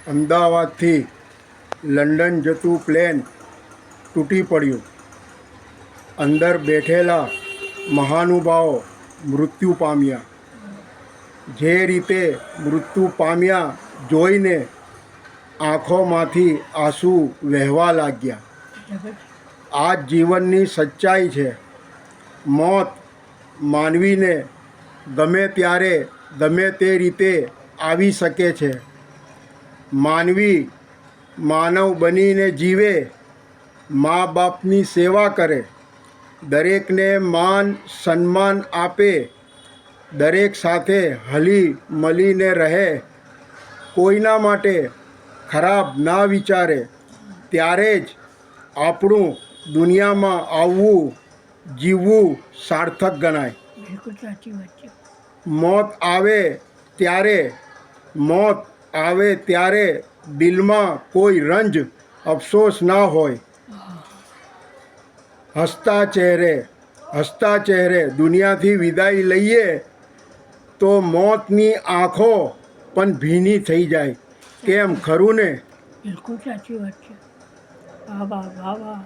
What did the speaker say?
અમદાવાદથી લંડન જતું પ્લેન તૂટી પડ્યું. અંદર બેઠેલા મહાનુભાવો મૃત્યુ પામ્યા. જે રીતે મૃત્યુ પામ્યા જોઈને આંખોમાંથી આંસુ વહેવા લાગ્યા. આ જ જીવનની સચ્ચાઈ છે. મોત માનવીને ગમે ત્યારે ગમે તે રીતે આવી શકે છે. માનવી માનવ બનીને જીવે, મા બાપની સેવા કરે, દરેકને માન સન્માન આપે, દરેક સાથે હળી મળીને રહે, કોઈના માટે ખરાબ ના વિચારે, ત્યારે જ આપણું દુનિયામાં આવવું, જીવવું સાર્થક ગણાય. બિલકુલ સાચી વાત છે. મોત આવે ત્યારે દિલમાં કોઈ રંજ અફસોસ ના હોય. હસતા ચહેરે દુનિયાથી વિદાય લઈએ તો મોતની આંખો પણ ભીની થઈ જાય. કેમ, ખરું ને? બિલકુલ સાચી વાત છે. વાહ વાહ વાહ વાહ.